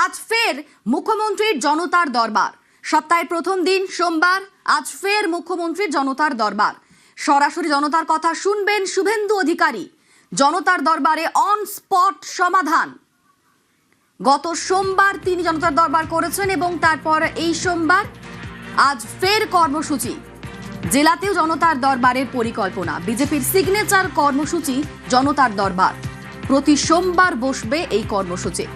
আজ ফের মুখ্যমন্ত্রীর জনতার দরবার। সপ্তাহের প্রথম দিন সোমবার আজ ফের মুখ্যমন্ত্রীর জনতার দরবার। সরাসরি জনতার কথা শুনবেন শুভেন্দু অধিকারী। জনতার দরবারে অন স্পট সমাধান। গত সোমবার তিনি জনতার দরবার করেছেন এবং তারপর এই সোমবার আজ ফের কর্মসূচি। জেলাতেও জনতার দরবারের পরিকল্পনা। বিজেপির সিগনেচার কর্মসূচি জনতার দরবার। প্রতি সোমবার বসবে এই কর্মসূচি।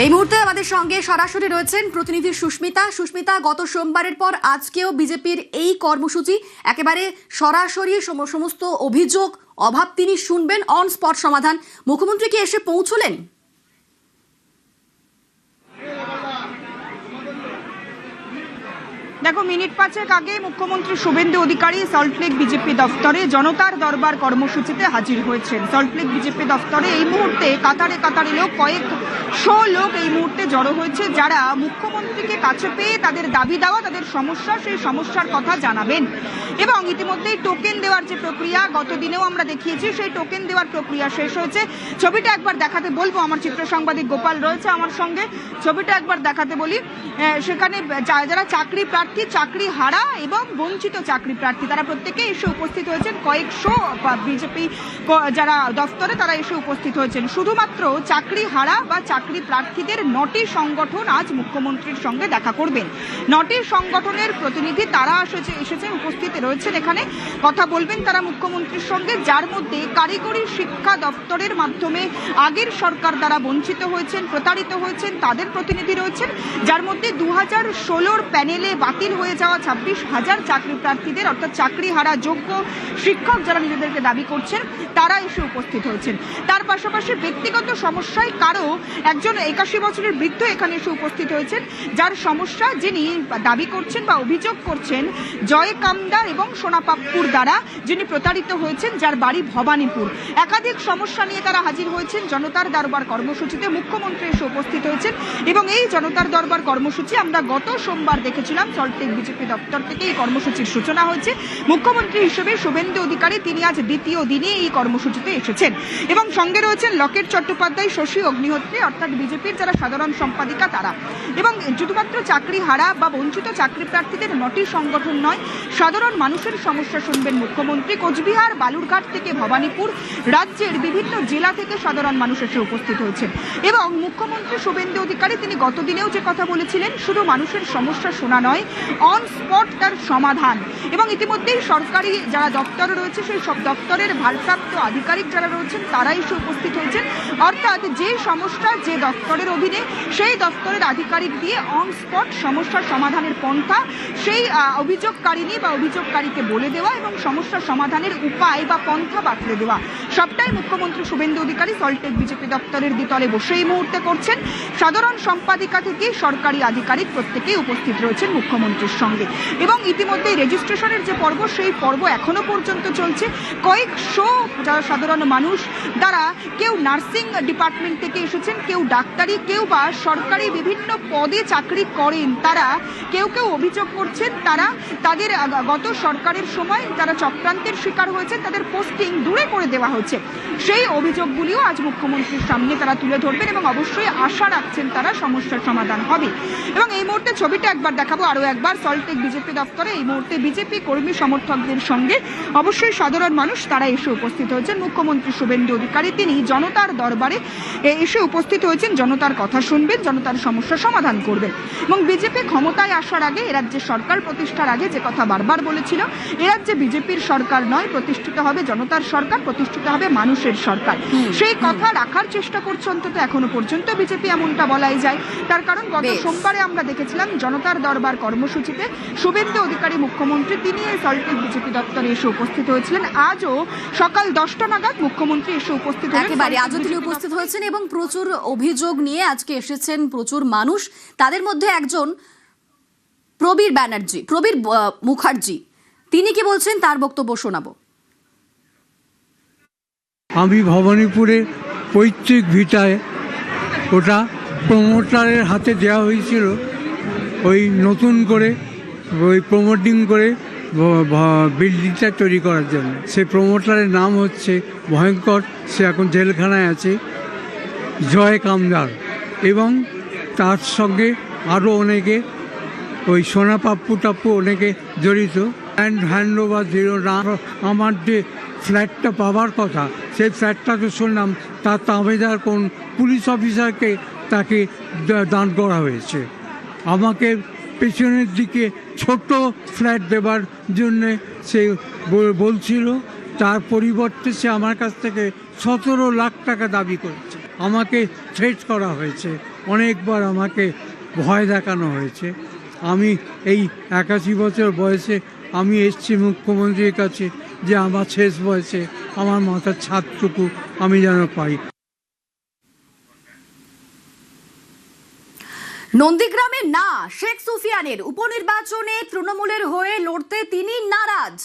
এই মুহূর্তে আমাদের সঙ্গে সরাসরি রয়েছেন প্রতিনিধি সুস্মিতা। গত সোমবারের পর আজকেও বিজেপির এই কর্মসূচি একেবারে সরাসরি সমস্ত অভিযোগ অভাব তিনি শুনবেন, অন স্পট সমাধান। মুখ্যমন্ত্রী কি এসে পৌঁছলেন? দেখো, মিনিট পাঁচেক আগে মুখ্যমন্ত্রী শুভেন্দু অধিকারী সল্টলেক বিজেপি দফতরে জনতার দরবার কর্মসূচিতে হাজির হয়েছেন। সল্টলেক বিজেপি দফতরে এই মুহূর্তে কাতারে কাতারে লোক, কয়েকশো লোক এই মুহূর্তে জড়ো হয়েছে, যারা মুখ্যমন্ত্রীকে কাছে পেয়ে তাদের দাবি দেওয়া, তাদের সমস্যা, সেই সমস্যার কথা জানাবেন। এবং ইতিমধ্যেই টোকেন দেওয়ার যে প্রক্রিয়া গত দিনেও আমরা দেখিয়েছি, সেই টোকেন দেওয়ার প্রক্রিয়া শেষ হয়েছে। ছবিটা একবার দেখাতে বলবো, আমার চিত্র সাংবাদিক গোপাল রয়েছে আমার সঙ্গে। ছবিটা একবার দেখাতে বলি। সেখানে যারা চাকরি প্রার্থী, চাকরি হারা এবং বঞ্চিত চাকরি প্রার্থী, তারা প্রত্যেকে এসে উপস্থিত হয়েছেন। কয়েকশো বিজেপি যারা দফতরে তারা এসে উপস্থিত হয়েছেন। শুধুমাত্র চাকরি হারা বা চাকরি প্রার্থীদের 9টি সংগঠন আজ মুখ্যমন্ত্রীর সঙ্গে দেখা করবেন। 9টি সংগঠনের প্রতিনিধি তারা এসেছেন, উপস্থিত রয়েছেন এখানে, কথা বলবেন তারা মুখ্যমন্ত্রীর সঙ্গে। যার মধ্যে কারিগরি শিক্ষা দপ্তরের মাধ্যমে আগের সরকার দ্বারা বঞ্চিত হয়েছেন, প্রতারিত হয়েছেন, তাদের প্রতিনিধি রয়েছেন। যার মধ্যে 2016 প্যানেলে বাতিল হয়ে যাওয়া 26,000 চাকরি প্রার্থীদের, অর্থাৎ চাকরি হারা যোগ্য শিক্ষক যারা নিজেদেরকে দাবি করছেন, তারা এসে উপস্থিত হয়েছেন। তার পাশাপাশি ব্যক্তিগত সমস্যায় কারো একজন 81 বছরের বৃদ্ধ এখানে এসে উপস্থিত হয়েছেন, যার সমস্যা যিনি দাবি করছেন বা অভিযোগ করছেন জয় কামদার এবং সোনাপাপ্পুর দ্বারা, যিনি প্রতারিত হয়েছেন, যার বাড়ি ভবানীপুর। একাধিক সমস্যা নিয়ে তারা হাজির হয়েছেন জনতার দরবার কর্মসূচিতে। মুখ্যমন্ত্রী এসে উপস্থিত হয়েছেন এবং এই জনতার দরবার কর্মসূচি আমরা গত সোমবার দেখেছিলাম। সল্টলেক বিজেপি দপ্তর থেকে এই কর্মসূচির সূচনা হয়েছে। মুখ্যমন্ত্রী হিসেবে শুভেন্দু অধিকারী তিনি আজ দ্বিতীয় দিনে এই কর্মসূচিতে এসেছেন এবং সঙ্গে রয়েছেন লকেট চট্টোপাধ্যায়, শশী অগ্নিহোত্রী, অর্থাৎ বিজেপির যারা সাধারণ সম্পাদিকা তারা। এবং শুধুমাত্র চাকরি হারা বা বঞ্চিত চাকরি প্রার্থীদের 9টি সংগঠন নয়, সাধারণ মানুষের সমস্যা শুনবেন মুখ্যমন্ত্রী। কোচবিহার, বালুরঘাট থেকে ভবানীপুর, রাজ্যের বিভিন্ন জেলা থেকে সাধারণ মানুষ এসে উপস্থিত হয়েছেন। এবং মুখ্যমন্ত্রী শুভেন্দু অধিকারী তিনি গতদিনেও যে কথা বলেছিলেন, শুধু মানুষের সমস্যা শোনা নয়, অন স্পট তার সমাধান। এবং ইতিমধ্যেই সরকারি যারা দপ্তর রয়েছে, সেই সব দপ্তরের ভারপ্রাপ্ত আধিকারিক যারা রয়েছেন তারা এসে উপস্থিত হয়েছেন। অর্থাৎ যে সমস্যা যে দপ্তরের অধীনে, সেই দপ্তরের আধিকারিক দিয়ে অন স্পট সমস্যার সমাধানের পন্থা সেই অভিযোগকারিনী বা অভিযোগকারীকে বলে দেওয়া এবং সমস্যার সমাধানের উপায় বা পন্থা বাতলে দেওয়া, সবটাই মুখ্যমন্ত্রী শুভেন্দু অধিকারী সল্টলেক বিজেপি দপ্তরের দ্বিতলে বসে এই মুহূর্তে করছেন। সাধারণ সম্পাদিকা থেকে সরকারি আধিকারিক প্রত্যেকেই উপস্থিত রয়েছেন মুখ্যমন্ত্রীর সঙ্গে। এবং ইতিমধ্যে রেজিস্ট্রেশনের যে পর্ব, সেই পর্ব এখনো পর্যন্ত চলছে। কয়েকশো যারা সাধারণ মানুষ, তারা কেউ নার্সিং ডিপার্টমেন্ট থেকে এসেছেন, কেউ ডাক্তারি, কেউ বা সরকারি বিভিন্ন পদে চাকরি করেন, তারা কেউ অভিযোগ করছেন তারা তাদের গত সরকারের সময় যারা চক্রান্তের শিকার হয়েছেন, তাদের পোস্টিং দূরে করে দেওয়া হয়েছে। সেই অভিযোগগুলিও আজ মুখ্যমন্ত্রীর সামনে তারা তুলে ধরবেন এবং অবশ্যই আশা রাখছেন তারা সমস্যার সমাধান হবে। এবং এই মুহূর্তে ছবিটা একবার দেখাবো আরো একবার। সল্টলেক বিজেপি দপ্তরে এই মুহূর্তে বিজেপি কর্মী সমর্থকদের সঙ্গে অবশ্যই সাধারণ মানুষ তারা এসে উপস্থিত হয়েছেন। মুখ্যমন্ত্রী শুভেন্দু অধিকারী তিনি জনতার দরবারে এসে উপস্থিত হয়েছেন, জনতার কথা শুনবেন, জনতার সমস্যা সমাধান করবেন। এবং বিজেপি ক্ষমতায় আসার আগে, এরাজ্যে সরকার প্রতিষ্ঠার আগে যে কথা বারবার বলেছিল, এরাজ্যে বিজেপির সরকার নয়, প্রতিষ্ঠিত হবে জনতার সরকার, প্রতিষ্ঠিত হবে মানুষের সরকার। সেই কথা রাখার চেষ্টা করছে অন্তত এখনো পর্যন্ত বিজেপি, এমনটা বলাই যায়। তার কারণ গত সোমবারে আমরা দেখেছিলাম জনতার দরবার কর্মসূচিতে শুভেন্দু অধিকারী মুখ্যমন্ত্রী তিনি এই সল্টলেক বিজেপি দপ্তরে এসে উপস্থিত হয়েছিলেন। আজও সকাল 10টা নাগাদ মুখ্যমন্ত্রী এসে উপস্থিত আজও তিনি উপস্থিত হয়েছেন এবং প্রচুর অভিযোগ নিয়ে আজকে এসেছেন প্রচুর মানুষ। তাদের মধ্যে একজন প্রবীর মুখার্জি, তিনি কি বলছেন তার বক্তব্য শোনাবো। আমি ভবানীপুরে পৈতৃক ভিটায়, ওটা প্রমোটারের হাতে দেওয়া হয়েছিল, ওই নতুন করে ওই প্রমোটিং করে বিল্ডিংটা তৈরি করার জন্য। সেই প্রমোটারের নাম হচ্ছে ভয়ঙ্কর, সে এখন জেলখানায় আছে, জয় কামদার, এবং তার সঙ্গে আরও অনেকে, ওই সোনা পাপ্পু টাপ্পু অনেকে জড়িত। হ্যান্ড ওভার দিল না। আমার যে ফ্ল্যাটটা পাওয়ার কথা, সেই ফ্ল্যাটটা তো শুনলাম তার তাবেদার কোন পুলিশ অফিসারকে তাকে দান করা হয়েছে। আমাকে পেছনের দিকে ছোট ফ্ল্যাট দেবার জন্যে সে বলছিল, তার পরিবর্তে সে আমার কাছ থেকে 17 লাখ টাকা দাবি করেছে। আমাকে থ্রেট করা হয়েছে, অনেকবার আমাকে ভয় দেখানো হয়েছে। আমি এই 81 বছর বয়সে আমি এসেছি মুখ্যমন্ত্রীর কাছে যে আমার শেষ বয়সে আমার মাথার ছাদটুকু আমি যেন পাই। নন্দীগ্রামে না শেখ সুফিয়ানের, উপনির্বাচনে তৃণমূলের হয়ে লড়তে তিনি নারাজ।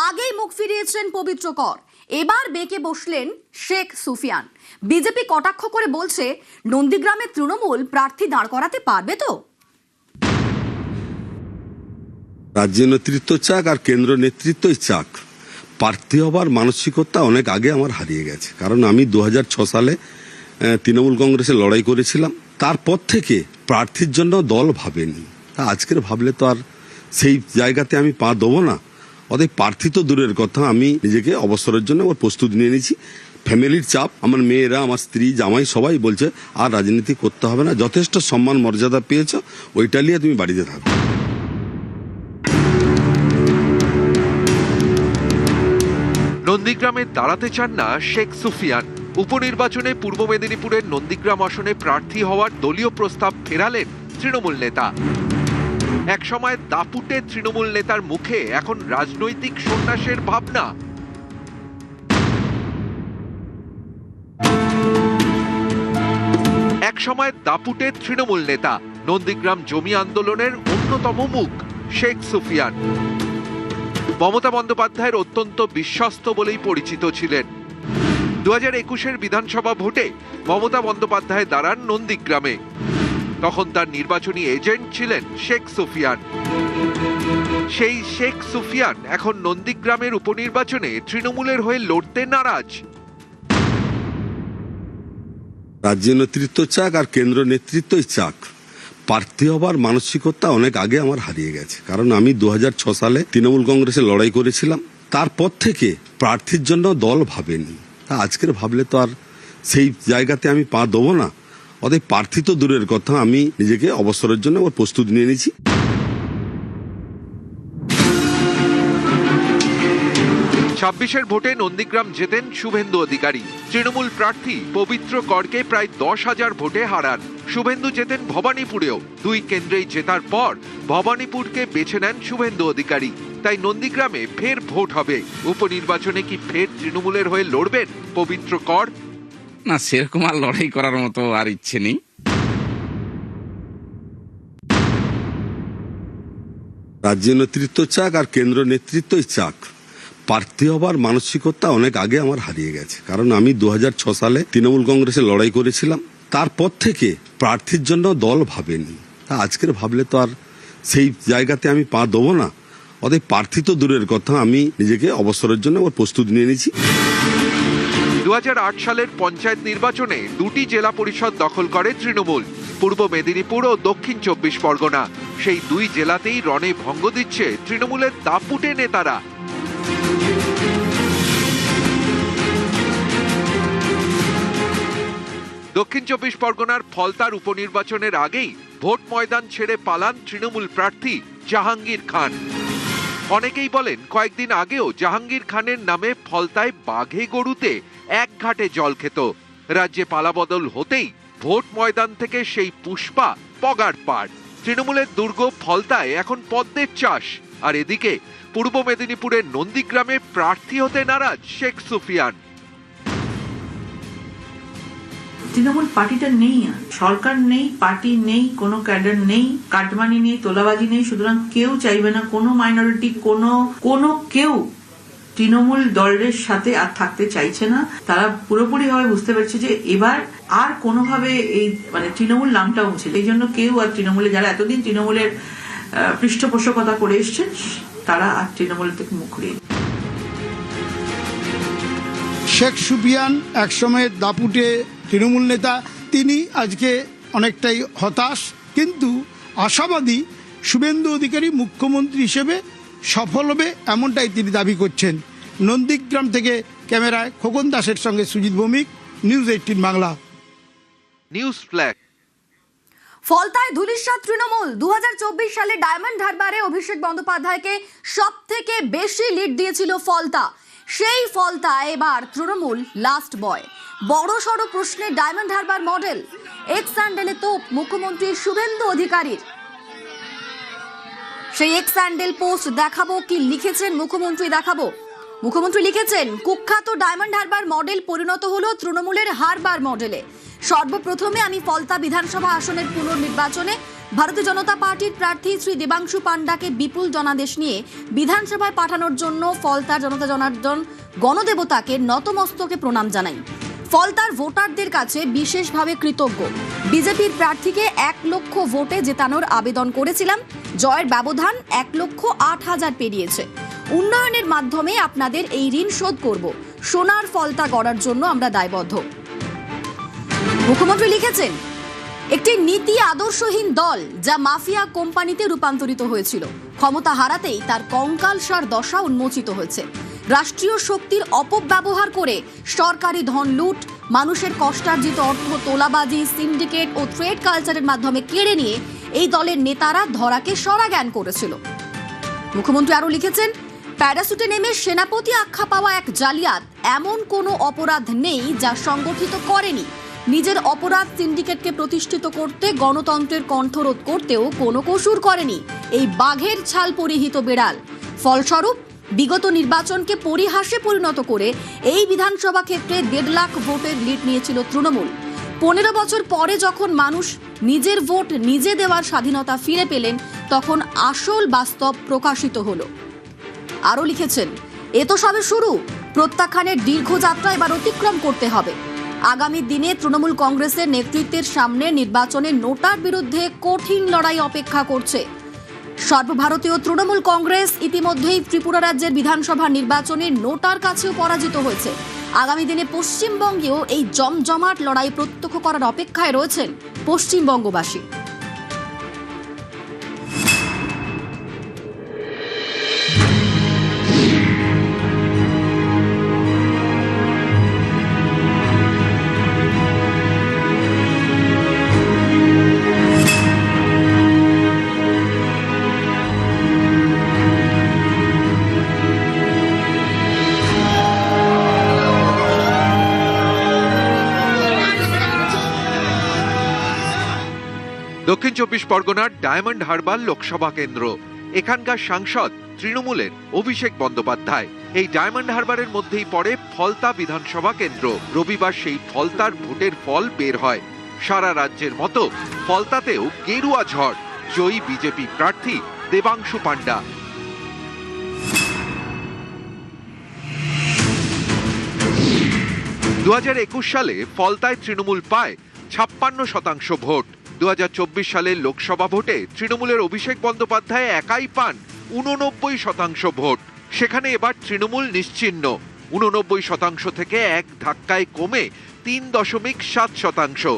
আগেই মুখ ফিরিয়েছেন পবিত্র কর, এবার বেঁকে বসলেন শেখ সুফিয়ান। বিজেপি কটাক্ষ করে বলছে, নন্দীগ্রামে তৃণমূল প্রার্থী দাঁড় করাতে পারবে তো? রাজ্য নেতৃত্ব চাক আর কেন্দ্র নেতৃত্বই চাক, প্রার্থী হবার মানসিকতা অনেক আগে আমার হারিয়ে গেছে। কারণ আমি 2006 সালে তৃণমূল কংগ্রেসে লড়াই করেছিলাম, তারপর থেকে প্রার্থীর জন্য দল ভাবেনি। আজকের ভাবলে তো আর সেই জায়গাতে আমি পা দেবো না। অতএব প্রার্থী তো দূরের কথা, আমি নিজেকে অবসরের জন্য ওর প্রস্তুতি নিয়ে নিয়েছি। ফ্যামিলির চাপ, আমার মেয়েরা, আমার স্ত্রী, জামাই সবাই বলছে আর রাজনীতি করতে হবে না, যথেষ্ট সম্মান মর্যাদা পেয়েছ, ওইটা নিয়ে তুমি বাড়িতে থাকো। নন্দীগ্রামে দাঁড়াতে চান না শেখ সুফিয়ান। উপনির্বাচনে পূর্ব মেদিনীপুরের নন্দীগ্রাম আসনে প্রার্থী হওয়ার দলীয় প্রস্তাব ফেরালেন তৃণমূল নেতা। একসময় দাপুটে তৃণমূল নেতার মুখে এখন রাজনৈতিক সন্ন্যাসের ভাবনা। একসময় দাপুটে তৃণমূল নেতা, নন্দীগ্রাম জমি আন্দোলনের অন্যতম মুখ শেখ সুফিয়ান। মমতা বন্দ্যোপাধ্যায়ের অত্যন্ত বিশ্বস্ত বলেই পরিচিত ছিলেন। 2021-এর বিধানসভা ভোটে মমতা বন্দ্যোপাধ্যায় দাঁড়ান নন্দীগ্রামে। তখন তার নির্বাচনী এজেন্ট ছিলেন শেখ সুফিয়ান। সেই শেখ সুফিয়ান এখন নন্দীগ্রামের উপনির্বাচনে তৃণমূলের হয়ে লড়তে নারাজ। রাজ্য নেতৃত্ব চাক আর কেন্দ্র নেতৃত্বই চাক, প্রার্থী হবার মানসিকতা অনেক আগে আমার হারিয়ে গেছে। কারণ আমি 2006 সালে তৃণমূল কংগ্রেসে লড়াই করেছিলাম, তারপর থেকে প্রার্থীর জন্য দল ভাবেনি। আজকের ভাবলে তো আর সেই জায়গাতে আমি পা দেবো না। অতএব প্রার্থী তো দূরের কথা, আমি নিজেকে অবসরের জন্য ওর প্রস্তুতি নিয়ে নিয়েছি। 26-এর ভোটে নন্দীগ্রাম জেতেন শুভেন্দু অধিকারী। তৃণমূল প্রার্থী পবিত্র করকে প্রায় 10,000 ভোটে হারান। শুভেন্দু জেতেন ভবানীপুরেও। 2 কেন্দ্রেই জেতার পর ভবানীপুরকে বেছে নেন শুভেন্দু অধিকারী। তাই নন্দীগ্রামে ফের ভোট হবে। উপনির্বাচনে কি ফের তৃণমূলের হয়ে লড়বেন পবিত্র কর? না, সেরকম আর লড়াই করার মতো আর ইচ্ছে নেই। রাজ্য নেতৃত্ব চাক আর কেন্দ্র নেতৃত্বই চাক, প্রার্থী হবার মানসিকতা অনেক আগে আমার হারিয়ে গেছে। কারণ আমি 2006 সালে তৃণমূল কংগ্রেসে লড়াই করেছিলাম, তারপর থেকে প্রার্থীর জন্য দল ভাবেনি। আজকের ভাবলে তো আর সেই জায়গাতে আমি পা দেবো না। অতএব প্রার্থী তো দূরের কথা, আমি নিজেকে অবসরের জন্য ওর প্রস্তুতি নিয়ে নিয়েছি। 2008 সালের পঞ্চায়েত নির্বাচনে 2টি জেলা পরিষদ দখল করে তৃণমূল, পূর্ব মেদিনীপুর ও দক্ষিণ 24 পরগনা। সেই 2 জেলাতেই রণে ভঙ্গ দিচ্ছে তৃণমূলের দাপুটে নেতারা। দক্ষিণ 24 পরগনার ফলতার উপনির্বাচনের আগেই ভোট ময়দান ছেড়ে পালান তৃণমূল প্রার্থী জাহাঙ্গীর খান। অনেকেই বলেন, কয়েকদিন আগেও জাহাঙ্গীর খানের নামে ফলতায় বাঘে গরুতে এক ঘাটে জল খেত। রাজ্যে পালাবদল হতেই ভোট ময়দান থেকে সেই পুষ্পা পগার পাড়। তৃণমূলের দুর্গ ফলতায় এখন পদ্মের চাষ। আর এদিকে পূর্ব মেদিনীপুরের নন্দীগ্রামে প্রার্থী হতে নারাজ শেখ সুফিয়ান। তৃণমূল পার্টিটা নেই, আর সরকার নেই, পার্টি নেই, কোনো ক্যাডার নেই, কাটমানি নেই, তোলাবাজি নেই। সুতরাং কেউ চাইবে না, কোনো মাইনরিটি, কোনো কেউ তৃণমূল দলের সাথে আর থাকতে চাইছে না। তারা পুরোপুরি ভাবে বুঝতে পারছে যে এবার আর কোনোভাবে এই তৃণমূল নামটা মুছে। এই জন্য কেউ আর তৃণমূলে, যারা এতদিন তৃণমূলের পৃষ্ঠপোষকতা করে এসছেন, তারা আর তৃণমূল থেকে মুখ ঘুরিয়ে শেখ সুফিয়ান একসময় দাপুটে তৃণমূল নেতা, তিনি আজকে অনেকটাই হতাশ, কিন্তু আশাবাদী শুভেন্দু অধিকারী মুখ্যমন্ত্রী হিসেবে সফল হবে, এমনটাই তিনি দাবি করছেন। নন্দীগ্রাম থেকে ক্যামেরায় খোকন দাসের সঙ্গে Sujit Bhowmik, news 18 Bangla. News flag. ফলতায় ধুলিস্বাদ তৃণমূল 2024 সালে ডায়মন্ড হারবারে অভিষেক বন্দ্যোপাধ্যায়কে সব থেকে বেশি লিড দিয়েছিল ফলতা। সেই ফলতা এবার তৃণমূল লাস্ট বয়। বড় সড় প্রশ্নে ডায়মন্ড হারবার মডেল, এক্স স্যান্ডেলে তোপ মুখ্যমন্ত্রী শুভেন্দু অধিকারীর। সেই এক্স স্যান্ডেল পোস্ট দেখাবো, কি লিখেছেন মুখ্যমন্ত্রী দেখাবো। মুখ্যমন্ত্রী লিখেছেন, কুখ্যাত ডায়মন্ড হারবার মডেল পরিণত হলো তৃণমূলের হারবার মডেলে। সর্বপ্রথমে আমি ফলতা বিধানসভা আসনের পুনর্নির্বাচনে ভারতীয় জনতা পার্টির প্রার্থী শ্রী দেবাংশু পান্ডাকে বিপুল জনাদেশ নিয়ে বিধানসভায় পাঠানোর জন্য ফলতার জনতা জনার্দন গণদেবতাকে নতমস্তকে প্রণাম জানাই। ফলতার ভোটারদের কাছে বিশেষভাবে কৃতজ্ঞ। বিজেপির প্রার্থীকে 1 লক্ষ ভোটে জেতানোর আবেদন করেছিলাম, জয়ের ব্যবধান 1,08,000 পেরিয়েছে। উন্নয়নের মাধ্যমে আপনাদের এই ঋণ শোধ করব। সোনার ফলতা গড়ার জন্য আমরা দায়বদ্ধ। মুখ্যমন্ত্রী লিখেছেন, একটি নীতি আদর্শহীন দল যা মাফিয়া কোম্পানিতে রূপান্তরিত হয়েছিল, ক্ষমতা হারাতেই তার কঙ্কালসার দশা উন্মোচিত হয়েছে। রাষ্ট্রীয় শক্তির অপব্যবহার করে সরকারি ধন লুট, মানুষের কষ্টার্জিত অর্থ তোলাবাজি, সিন্ডিকেট ও ট্রেড কালচারের মাধ্যমে কেড়ে নিয়ে এই দলের নেতারা ধরাকে সরা জ্ঞান করেছিল। মুখ্যমন্ত্রী আরো লিখেছেন, প্যারাসুটে নেমে সেনাপতি আখ্যা পাওয়া এক জালিয়াত এমন কোনো অপরাধ নেই যা সংগঠিত করেনি। নিজের অপরাধ সিন্ডিকেটকে প্রতিষ্ঠিত করতে, গণতন্ত্রের কণ্ঠরোধ করতেও কোনো কসুর করেনি এই বাঘের ছাল পরিহিত বেড়াল। ফলস্বরূপ বিগত নির্বাচনকে পরিহাসে পরিণত করে এই বিধানসভা ক্ষেত্রে 1.5 লাখ ভোটের লিড নিয়েছিল তৃণমূল। 15 বছর পরে যখন মানুষ নিজের ভোট নিজে দেওয়ার স্বাধীনতা ফিরে পেলেন, তখন আসল বাস্তব প্রকাশিত হলো। আরও লিখেছেন, এ তো সবে শুরু, প্রত্যাখ্যানের দীর্ঘ যাত্রা এবার অতিক্রম করতে হবে। আগামী দিনে তৃণমূল কংগ্রেসের নেতৃত্বের সামনে নির্বাচনে নোটার বিরুদ্ধে কঠিন লড়াই অপেক্ষা করছে। সর্বভারতীয় তৃণমূল কংগ্রেস ইতিমধ্যেই ত্রিপুরা রাজ্যের বিধানসভা নির্বাচনে নোটার কাছেও পরাজিত হয়েছে। আগামী দিনে পশ্চিমবঙ্গেও এই জমজমাট লড়াই প্রত্যক্ষ করার অপেক্ষায় রয়েছেন পশ্চিমবঙ্গবাসী। দক্ষিণ 24 পরগনার ডায়মন্ড হারবার লোকসভা কেন্দ্র। এখানকার সাংসদ তৃণমূলের অভিষেক বন্দ্যোপাধ্যায়। এই ডায়মন্ড হারবারের মধ্যেই পড়ে ফলতা বিধানসভা কেন্দ্র। রবিবার সেই ফলতার ভোটের ফল বের হয়। সারা রাজ্যের মতো ফলতাতেও গেরুয়া ঝড়, জয়ী বিজেপি প্রার্থী দেবাংশু পান্ডা। দু 2021 সালে ফলতায় তৃণমূল পায় 56% ভোট। 2024 সালের লোকসভা ভোটে তৃণমূলের অভিষেক বন্দ্যোপাধ্যায় একাই পান 89% ভোট। সেখানে এবার তৃণমূল নিশ্চিহ্ন, 89% থেকে এক ধাক্কায় কমে 3.7%।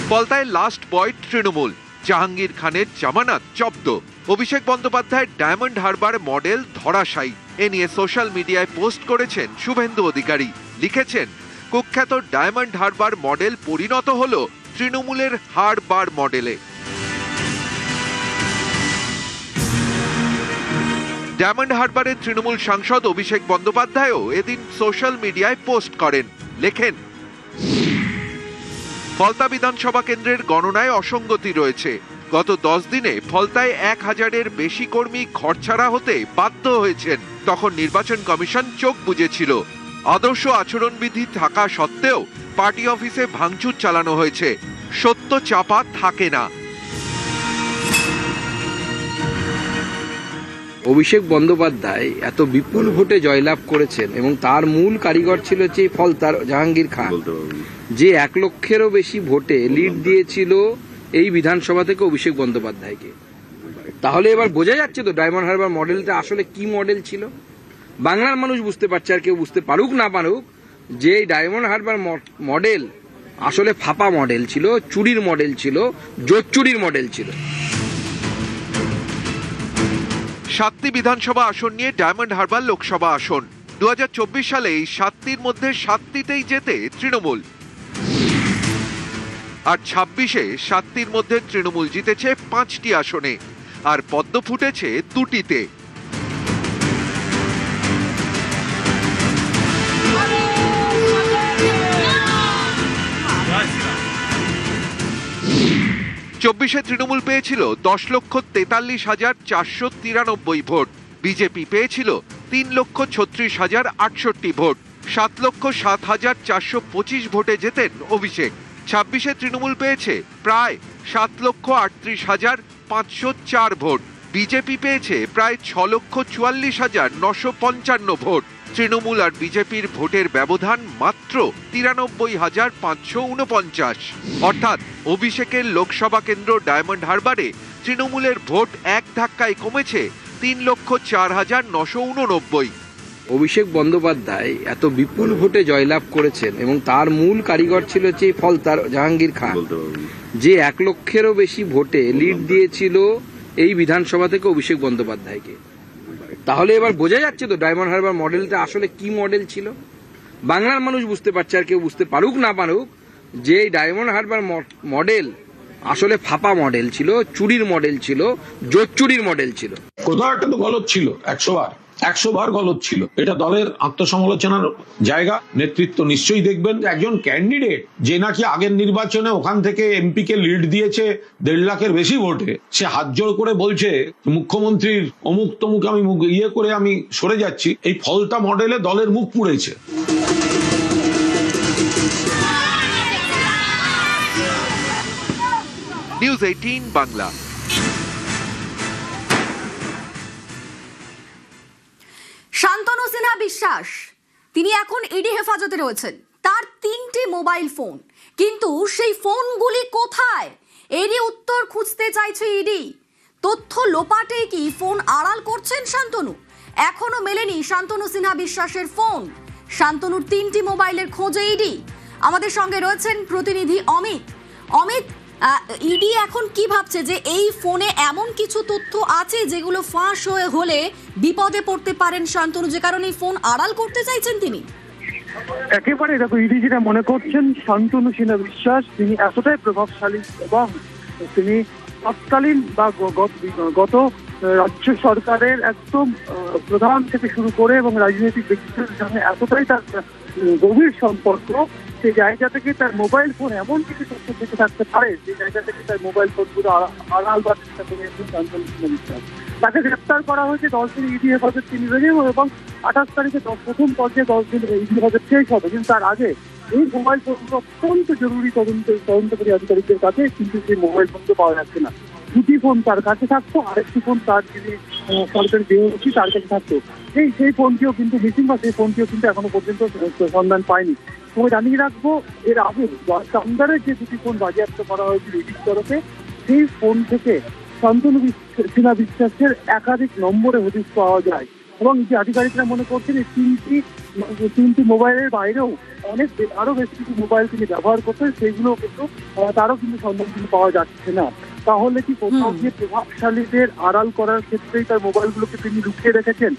ফলতায় লাস্ট বয় তৃণমূল, জাহাঙ্গীর খানের জামানত জব্দ। অভিষেক বন্দ্যোপাধ্যায়ের ডায়মন্ড হারবার মডেল ধরাশায়ী। এ নিয়ে সোশ্যাল মিডিয়ায় পোস্ট করেছেন শুভেন্দু অধিকারী। লিখেছেন, কুখ্যাত ডায়মন্ড হারবার মডেল পরিণত হলো তৃণমূলের হারবার মডেলে। ডায়মন্ড হারবারের তৃণমূল সাংসদ অভিষেক বন্দ্যোপাধ্যায়ও এদিন সোশ্যাল মিডিয়ায় পোস্ট করেন। লেখেন, ফলতা বিধানসভা কেন্দ্রের গণনায় অসঙ্গতি রয়েছে। গত 10 দিনে ফলতায় 1000-এর বেশি কর্মী ঘরছাড়া হতে বাধ্য হয়েছেন। তখন নির্বাচন কমিশন চোখ বুজেছিল। আদর্শ আচরণবিধি থাকা সত্ত্বেও পার্টি অফিসে ভাঙচুর চালানো হয়েছে। সত্য চাপা থাকে না। অভিষেক বন্দ্যোপাধ্যায় এত বিপুল ভোটে জয়লাভ করেছেন এবং তার মূল কারিগর ছিল যে ফলতার জাহাঙ্গীর খান, যে 1 লক্ষেরও বেশি ভোটে লিড দিয়েছিল এই বিধানসভা থেকে অভিষেক বন্দ্যোপাধ্যায়কে। তাহলে এবার বোঝা যাচ্ছে তো ডায়মন্ড হারবার মডেলটা আসলে কি মডেল ছিল। বাংলার মানুষ বুঝতে পারছে, আর কেউ বুঝতে পারুক না পারুক, যে এই ডায়মন্ড হারবার মডেল আসলে ফাঁপা মডেল ছিল, চুরির মডেল ছিল, জোচ্চুরির মডেল ছিল। 7টি বিধানসভা আসন নিয়ে ডায়মন্ড হারবার লোকসভা আসন। 2024 সালে এই 7টির মধ্যে 7টিতেই জেতে তৃণমূল, আর 26-এ 7টির মধ্যে তৃণমূল জিতেছে 5টি আসনে, আর পদ্ম ফুটেছে 2টিতে। চব্বিশে তৃণমূল পেয়েছিল 10,43,493 ভোট, বিজেপি পেয়েছিল 3,36,068 ভোট, 7,07,425 ভোটে জেতেন অভিষেক। 26-এ তৃণমূল পেয়েছে প্রায় 7,38,504 ভোট, বিজেপি পেয়েছে প্রায় 6,44,955 ভোট। তৃণমূল আর বিজেপির ভোটের ব্যবধান মাত্র 93,549। অর্থাৎ অভিষেকের লোকসভা কেন্দ্র ডায়মন্ড হারবারে তৃণমূলের ভোট এক ধাক্কায় কমেছে 3,04,989। অভিষেক বন্দ্যোপাধ্যায় এত বিপুল ভোটে জয়লাভ করেছেন এবং তার মূল কারিগর ছিল যে ফলতার জাহাঙ্গীর খান, যে 1 লক্ষেরও বেশি ভোটে লিড দিয়েছিল এই বিধানসভা থেকে অভিষেক বন্দ্যোপাধ্যায়কে। তাহলে এবার বোঝা যাচ্ছে তো ডায়মন্ড হারবার মডেলটা আসলে কি মডেল ছিল। বাংলার মানুষ বুঝতে পারছে, আর কেউ বুঝতে পারুক না পারুক, যে এই ডায়মন্ড হারবার মডেল আসলে ফাঁপা মডেল ছিল, চুরির মডেল ছিল, জোচ্চুরির মডেল ছিল। কোথাও একটা তো গলদ ছিল, 100 বার গলদ ছিল। এটা দলের আত্মসমালোচনার জায়গা। নেতৃত্ব নিশ্চয়ই দেখবেন একজন ক্যান্ডিডেট যে নাকি আগের নির্বাচনে ওখান থেকে এমপি কে লিড দিয়েছে 1.5 লাখের বেশি ভোটে, সে হাত জোড় করে বলছে মুখ্যমন্ত্রীর অমুক তমুক আমি করে আমি সরে যাচ্ছি। এই ফলতা মডেলে দলের মুখ পুড়েছে। নিউজ 18 বাংলা। শান্তনু সিনহা বিশ্বাস তিনি এখন ইডি হেফাজতে রয়েছেন। তার 3টি মোবাইল ফোন, কিন্তু সেই ফোনগুলি কোথায় এরই উত্তর খুঁজতে চাইছে ইডি। তথ্য লোপাটে কি ফোন আড়াল করছেন শান্তনু? এখনো মেলেনি শান্তনু সিনহা বিশ্বাসের ফোন। শান্তনুর 3টি মোবাইলের খোঁজে ইডি। আমাদের সঙ্গে রয়েছেন প্রতিনিধি অমিত। অমিত, ইডি এখন কি ভাবছে যে এই ফোনে এমন কিছু তথ্য আছে যেগুলো ফাঁস হলে বিপদে পড়তে পারেন শান্তনু, যে কারণে এই ফোন আড়াল করতে চাইছেন তিনি? একেবারে দেখো, ইডি যেটা মনে করছেন শান্তনু সিনহা বিশ্বাস তিনি এতটাই প্রভাবশালী এবং তিনি তৎকালীন বা গত রাজ্য সরকারের একদম প্রধান থেকে শুরু করে এবং রাজনৈতিক ব্যক্তিদের সঙ্গে এতটাই তার গভীর সম্পর্ক, সেই জায়গা থেকে তার মোবাইল ফোন এমন কিছু তথ্য থেকে থাকতে পারে যে জায়গা থেকে তার মোবাইল ফোনগুলো আড়াল বা চেষ্টা করেছেন শান্তনু সিনহা বিশ্বাস। তাকে গ্রেপ্তার করা হয়েছে 10 দিন ইডি হেফাজত তিনি রয়েছেন এবং 28 তারিখে প্রথম পর্যায়ে 10 দিন ইডি হেফাজত শেষ হবে। কিন্তু তার আগে এই মোবাইল ফোনগুলো অত্যন্ত জরুরি তদন্তকারী আধিকারিকদের কাছে, কিন্তু সেই মোবাইল ফোনগুলো পাওয়া যাচ্ছে না। 2টি ফোন তার কাছে থাকতো, আরেকটি ফোন তার যিনি সরকারি দেহরক্ষী তার কাছে থাকতো। সেই ফোনটিও কিন্তু মিসিং, বা সেই ফোনটিও কিন্তু এখনো পর্যন্ত সন্ধান পায়নি। তবে জানিয়ে রাখবো, এর আগে কামদারের যে 2টি ফোন বাজেয়াপ্ত করা হয়েছিল ইডির তরফে, সেই ফোন থেকে শান্তনু সিনহা বিশ্বাসের একাধিক নম্বরে হদিশ পাওয়া যায় এবং যে আধিকারিকরা মনে করছেন এই 3টি মোবাইলের বাইরেও আরো বেশ কিছু মোবাইল তিনি ব্যবহার করতেন, সেগুলো কিন্তু তারও কিন্তু সন্ধান কিন্তু পাওয়া যাচ্ছে না। তাহলে কি কোথাও গিয়ে প্রভাবশালীদের আড়াল করার ক্ষেত্রেই তার মোবাইলগুলোকে তিনি লুকিয়ে রেখেছেন?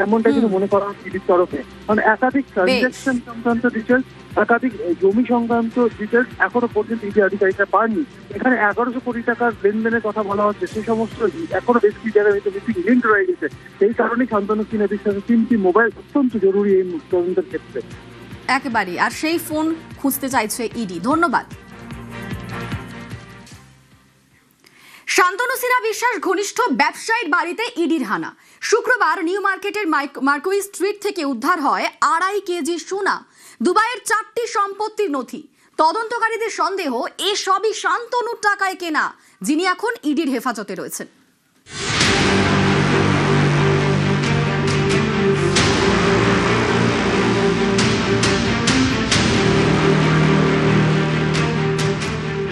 এমনটা কিন্তু মনে করা হচ্ছে ইডির তরফে। কারণ একাধিক ট্রানজাকশন সংক্রান্ত ডিটেলস, একাধিক জমি সংক্রান্ত ডিটেলস এখনো পর্যন্ত ইডি আধিকারিকরা পাননি। এখানে 1100 কোটি টাকার লেনদেনের কথা বলা হচ্ছে, সেই সমস্ত এখনো বেশ কিছু জায়গায় মিসিং লিঙ্ক রয়ে গেছে। এই কারণেই শান্তনু সিনহা বিশ্বাসের 3টি মোবাইল অত্যন্ত জরুরি এই তদন্তের ক্ষেত্রে। একেবারে, আর সেই ফোন খুঁজতে চাইছে ইডি। ধন্যবাদ। শান্তনু সিনহা বিশ্বাস ঘনিষ্ঠ ব্যবসায়ীর বাড়িতে ইডির হানা। শুক্রবার নিউ মার্কেটের মার্কুই স্ট্রিট থেকে উদ্ধার হয় 2.5 কেজি সোনা, দুবাইয়ের 4টি সম্পত্তির নথি। তদন্তকারীদের সন্দেহ এসবই শান্তনুর টাকায় কেনা, যিনি এখন ইডির হেফাজতে রয়েছেন।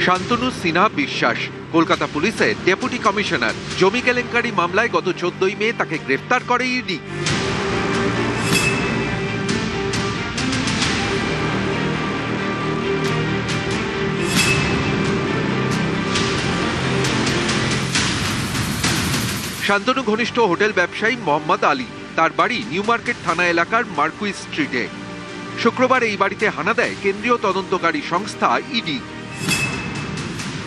শান্তনু সিনহা বিশ্বাস কলকাতা পুলিশের ডেপুটি কমিশনার। জমি কেলেঙ্কারি মামলায় গত 14 মে তাকে গ্রেফতার করে ইডি। শান্তনু ঘনিষ্ঠ হোটেল ব্যবসায়ী মোহাম্মদ আলী। তার বাড়ি নিউ মার্কেট থানা এলাকার মার্কুইস স্ট্রিটে। শুক্রবার এই বাড়িতে হানা দেয় কেন্দ্রীয় তদন্তকারী সংস্থা ইডি।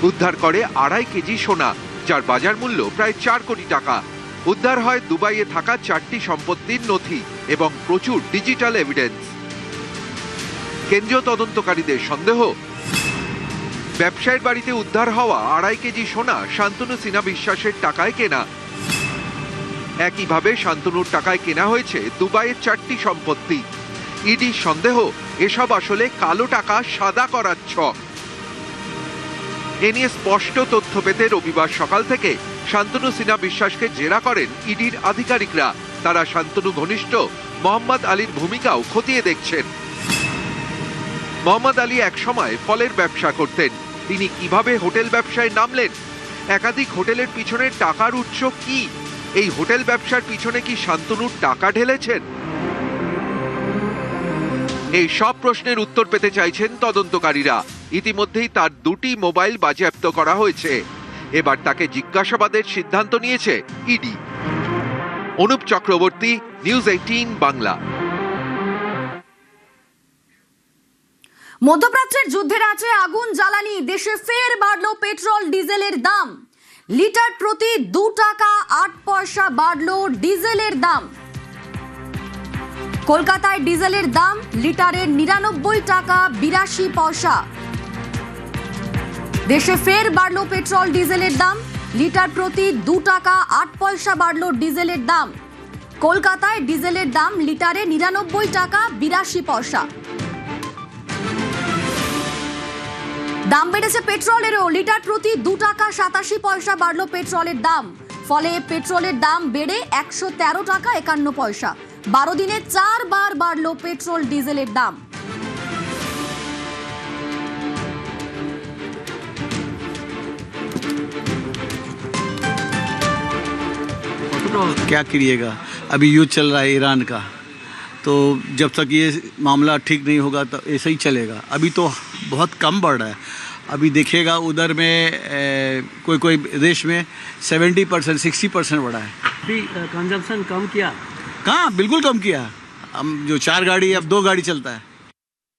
উদ্ধার করে 2.5 কেজি সোনা, যার বাজার মূল্য প্রায় 4 কোটি টাকা। উদ্ধার হয় দুবাইয়ে থাকা 4টি সম্পত্তির নথি এবং প্রচুর ডিজিটাল এভিডেন্স। কেন্দ্রীয় তদন্তকারীদের সন্দেহ, ব্যবসায়ীর বাড়িতে উদ্ধার হওয়া 2.5 কেজি সোনা শান্তনু সিনহা বিশ্বাসের টাকায় কেনা। একইভাবে শান্তনুর টাকায় কেনা হয়েছে দুবাইয়ের 4টি সম্পত্তি। ইডির সন্দেহ, এসব আসলে কালো টাকা সাদা করার ছক। এ নিয়ে স্পষ্ট তথ্য পেতে রবিবার সকাল থেকে শান্তনু সিনহা বিশ্বাসকে জেরা করেন ইডির আধিকারিকরা। তারা শান্তনু ঘনিষ্ঠ মোহাম্মদ আলীর ভূমিকাও খতিয়ে দেখছেন। মোহাম্মদ আলী একসময় ফলের ব্যবসা করতেন। তিনি কিভাবে হোটেল ব্যবসায় নামলেন? একাধিক হোটেলের পিছনে টাকার উৎস কি? এই হোটেল ব্যবসার পিছনে কি শান্তনুর টাকা ঢেলেছেন? এই সব প্রশ্নের উত্তর পেতে চাইছেন তদন্তকারীরা। ইতিমধ্যেই তার 2টি মোবাইল বাজেয়াপ্ত করা হয়েছে। এবার তাকে জিজ্ঞাসাবাদের সিদ্ধান্ত নিয়েছে ইডি। অনুপ চক্রবর্তী, নিউজ 18 বাংলা। মধ্যপ্রাচ্যের যুদ্ধের আছে আগুন জ্বালানি, দেশে ফের বাড়ল পেট্রোল ডিজেলের দাম। লিটার প্রতি 2 টাকা 8 পয়সা বাড়ল ডিজেলের দাম। কলকাতায় ডিজেলের দাম লিটারের 99 টাকা 82 পয়সা। দেশে ফের বাড়ল পেট্রোল ডিজেলের দাম, লিটার প্রতি 2 টাকা 8 পয়সা বাড়ল ডিজেলের দাম। কলকাতায় ডিজেলের দাম লিটারে 99 টাকা 82 পয়সা। দাম বেড়েছে পেট্রোলেরও, লিটার প্রতি 2 টাকা 87 পয়সা বাড়ল পেট্রোলের দাম। ফলে পেট্রোলের দাম বেড়ে 113 টাকা 51 পয়সা। 12 দিনে 4 বার বাড়ল পেট্রোল ডিজেলের দাম। क्या करिएगा, अभी युद्ध चल रहा है ईरान का, तो जब तक ये मामला ठीक नहीं होगा तो ऐसे ही चलेगा। अभी तो बहुत कम बढ़ रहा है। अभी देखिएगा उधर में कोई देश में 70% 60% बढ़ा है। अभी कंजम्पशन कम किया? कहाँ, बिल्कुल कम किया। हम जो 4 गाड़ी अब 2 गाड़ी चलता है।